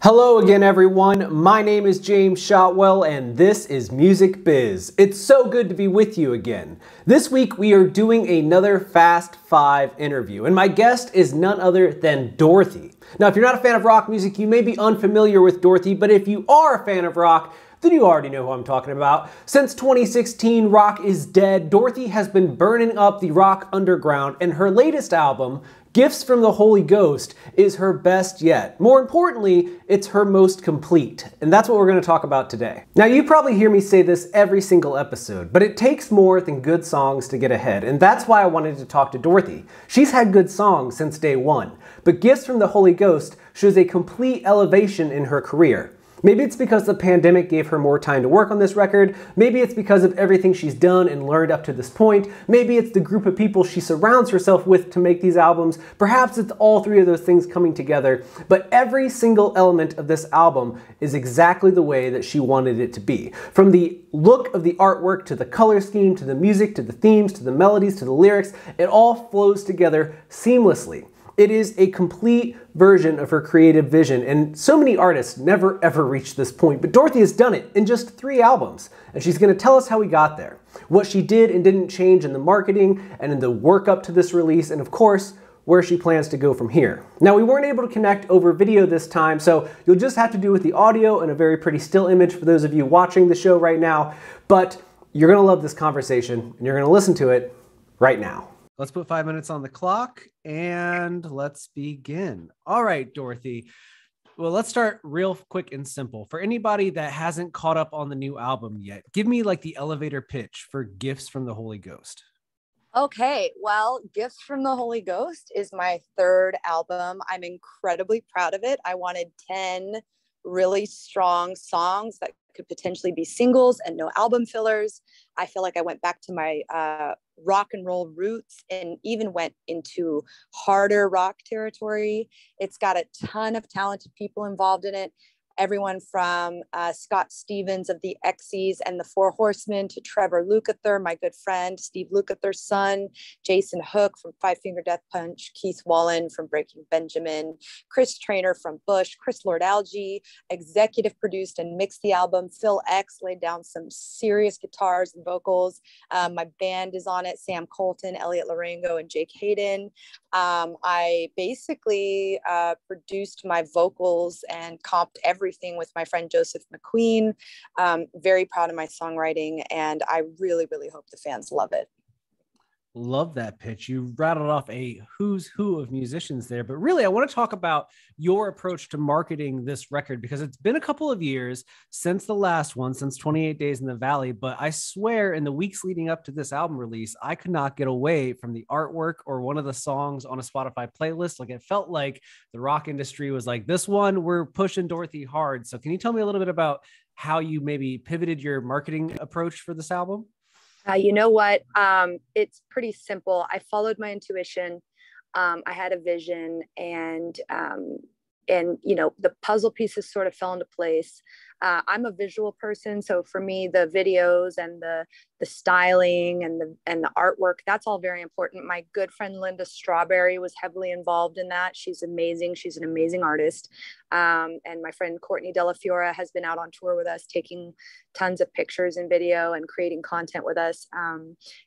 Hello again, everyone. My name is James Shotwell, and this is Music Biz. It's so good to be with you again. This week, we are doing another Fast 5 interview, and my guest is none other than Dorothy. Now, if you're not a fan of rock music, you may be unfamiliar with Dorothy, but if you are a fan of rock, then you already know who I'm talking about. Since 2016, Rock is Dead, Dorothy has been burning up the rock underground, and her latest album, Gifts from the Holy Ghost, is her best yet. More importantly, it's her most complete, and that's what we're going to talk about today. Now, you probably hear me say this every single episode, but it takes more than good songs to get ahead, and that's why I wanted to talk to Dorothy. She's had good songs since day one, but Gifts from the Holy Ghost shows a complete elevation in her career. Maybe it's because the pandemic gave her more time to work on this record. Maybe it's because of everything she's done and learned up to this point. Maybe it's the group of people she surrounds herself with to make these albums. Perhaps it's all three of those things coming together. But every single element of this album is exactly the way that she wanted it to be. From the look of the artwork, to the color scheme, to the music, to the themes, to the melodies, to the lyrics, it all flows together seamlessly. It is a complete version of her creative vision, and so many artists never ever reach this point, but Dorothy has done it in just 3 albums, and she's going to tell us how we got there, what she did and didn't change in the marketing and in the work up to this release, and of course, where she plans to go from here. Now, we weren't able to connect over video this time, so you'll just have to do with the audio and a very pretty still image for those of you watching the show right now, but you're going to love this conversation, and you're going to listen to it right now. Let's put 5 minutes on the clock and let's begin. All right, Dorothy. Well, let's start real quick and simple. For anybody that hasn't caught up on the new album yet, give me like the elevator pitch for Gifts from the Holy Ghost. Okay, well, Gifts from the Holy Ghost is my 3rd album. I'm incredibly proud of it. I wanted 10 really strong songs that could potentially be singles and no album fillers. I feel like I went back to my rock and roll roots and even went into harder rock territory. It's got a ton of talented people involved in it. Everyone from Scott Stevens of the X's and the Four Horsemen to Trevor Lukather, my good friend, Steve Lukather's son, Jason Hook from Five Finger Death Punch, Keith Wallen from Breaking Benjamin, Chris Trainer from Bush, Chris Lord-Alge executive produced and mixed the album. Phil X laid down some serious guitars and vocals. My band is on it, Sam Colton, Elliot Larengo, and Jake Hayden. I basically produced my vocals and comped everything with my friend Joseph McQueen. Very proud of my songwriting, and I really, really hope the fans love it. Love that pitch. You rattled off a who's who of musicians there, but really I want to talk about your approach to marketing this record, because it's been a couple of years since the last one, since 28 Days in the Valley, but I swear in the weeks leading up to this album release, I could not get away from the artwork or one of the songs on a Spotify playlist. Like, it felt like the rock industry was like, this one, we're pushing Dorothy hard. So can you tell me a little bit about how you maybe pivoted your marketing approach for this album? You know what? It's pretty simple. I followed my intuition. I had a vision, and you know, the puzzle pieces sort of fell into place. I'm a visual person, so for me, the videos and the styling and the artwork, that's all very important. My good friend Linda Strawberry was heavily involved in that. She's amazing. She's an amazing artist. And my friend Courtney Della Fiora has been out on tour with us, taking tons of pictures and video and creating content with us.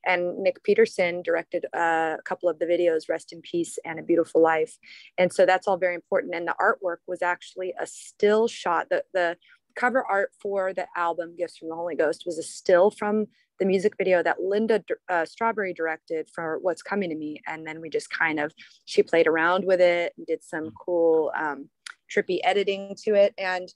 And Nick Peterson directed a couple of the videos, Rest in Peace and A Beautiful Life. And so that's all very important. And the artwork was actually a still shot. The cover art for the album Gifts from the Holy Ghost was a still from the music video that Linda Strawberry directed for What's Coming to Me. And then we just she played around with it and did some cool trippy editing to it. And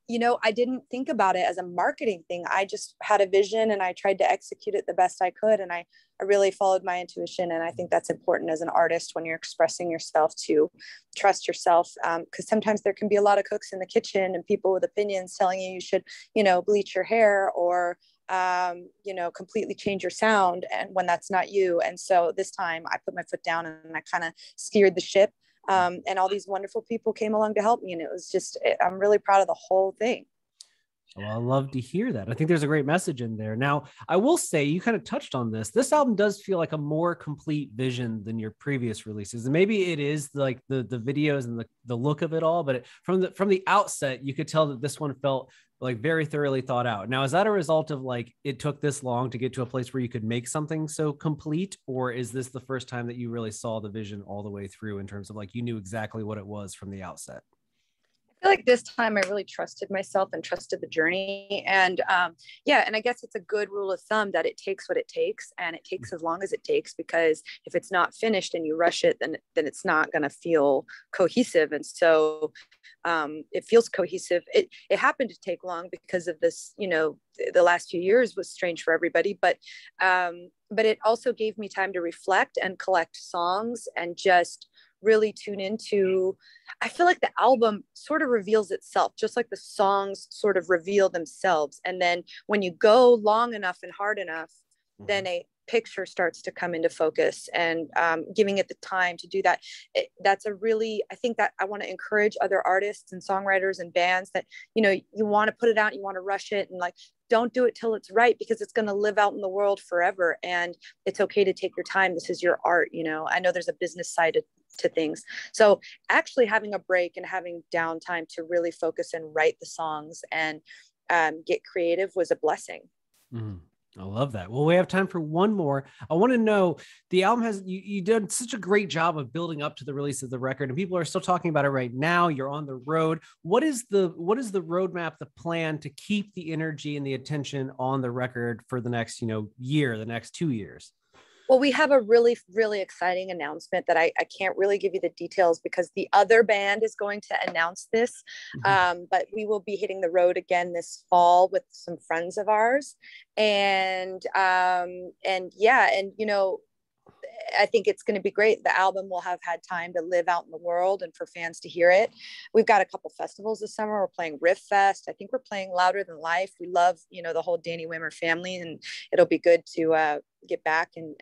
you know, I didn't think about it as a marketing thing. I just had a vision and I tried to execute it the best I could. And I really followed my intuition. And I think that's important as an artist when you're expressing yourself, to trust yourself. Because sometimes there can be a lot of cooks in the kitchen and people with opinions telling you should, you know, bleach your hair or, you know, completely change your sound, and when that's not you. And so this time I put my foot down and I kind of steered the ship. And all these wonderful people came along to help me. And it was just, I'm really proud of the whole thing. Well, I love to hear that. I think there's a great message in there. Now, I will say, you kind of touched on this. This album does feel like a more complete vision than your previous releases. And maybe it is like the videos and the look of it all, but from the outset, you could tell that this one felt like very thoroughly thought out. Now, is that a result of like, it took this long to get to a place where you could make something so complete? Or is this the first time that you really saw the vision all the way through in terms of like, you knew exactly what it was from the outset? I feel like this time I really trusted myself and trusted the journey. And yeah, and I guess it's a good rule of thumb that it takes what it takes, and it takes as long as it takes, because if it's not finished and you rush it, then it's not going to feel cohesive. And so it feels cohesive. It happened to take long because of this, you know, the last few years was strange for everybody, but it also gave me time to reflect and collect songs and just really tune into, I feel like the album sort of reveals itself, just like the songs sort of reveal themselves. And then when you go long enough and hard enough, then a picture starts to come into focus, and giving it the time to do that. That's a really, I think that I want to encourage other artists and songwriters and bands that, you know, you want to put it out, you want to rush it, and like, don't do it till it's right, because it's going to live out in the world forever. And it's okay to take your time. This is your art. You know, I know there's a business side to things. So actually having a break and having downtime to really focus and write the songs and get creative was a blessing. Mm. I love that. Well, we have time for one more. I want to know, the album has, you did such a great job of building up to the release of the record, and people are still talking about it right now. You're on the road. What is the roadmap, the plan to keep the energy and the attention on the record for the next, you know, year, the next 2 years? Well, we have a really, really exciting announcement that I can't really give you the details because the other band is going to announce this. But we will be hitting the road again this fall with some friends of ours. And yeah, and you know, I think it's going to be great. The album will have had time to live out in the world and for fans to hear it. We've got a couple festivals this summer. We're playing Riff Fest. I think we're playing Louder Than Life. We love, you know, the whole Danny Wimmer family, and it'll be good to get back and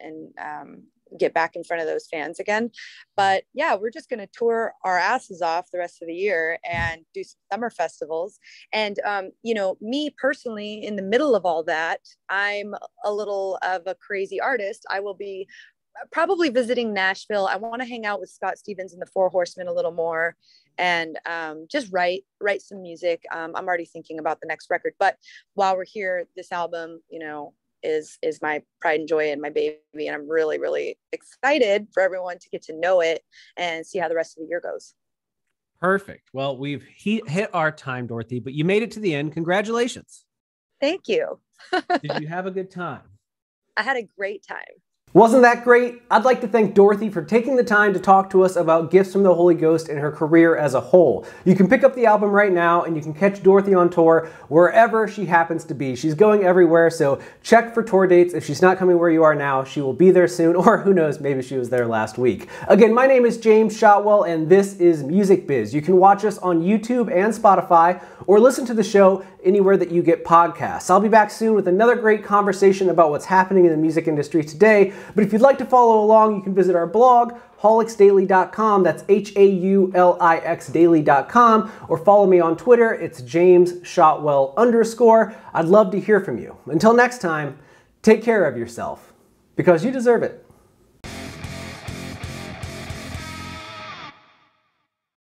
get back in front of those fans again. But yeah, we're just going to tour our asses off the rest of the year and do some summer festivals. And, you know, me personally, in the middle of all that, I'm a little of a crazy artist. I will be probably visiting Nashville. I want to hang out with Scott Stevens and the Four Horsemen a little more, and just write some music. I'm already thinking about the next record, but while we're here, this album, you know, is my pride and joy and my baby. And I'm really, really excited for everyone to get to know it and see how the rest of the year goes. Perfect. Well, we've hit our time, Dorothy, but you made it to the end. Congratulations. Thank you. Did you have a good time? I had a great time. Wasn't that great? I'd like to thank Dorothy for taking the time to talk to us about Gifts from the Holy Ghost and her career as a whole. You can pick up the album right now, and you can catch Dorothy on tour wherever she happens to be. She's going everywhere, so check for tour dates. If she's not coming where you are now, she will be there soon, or who knows, maybe she was there last week. Again, my name is James Shotwell, and this is Music Biz. You can watch us on YouTube and Spotify, or listen to the show anywhere that you get podcasts. I'll be back soon with another great conversation about what's happening in the music industry today. But if you'd like to follow along, you can visit our blog, HaulixDaily.com. That's HAULIX daily.com. Or follow me on Twitter. It's JamesShotwell_. I'd love to hear from you. Until next time, take care of yourself, because you deserve it.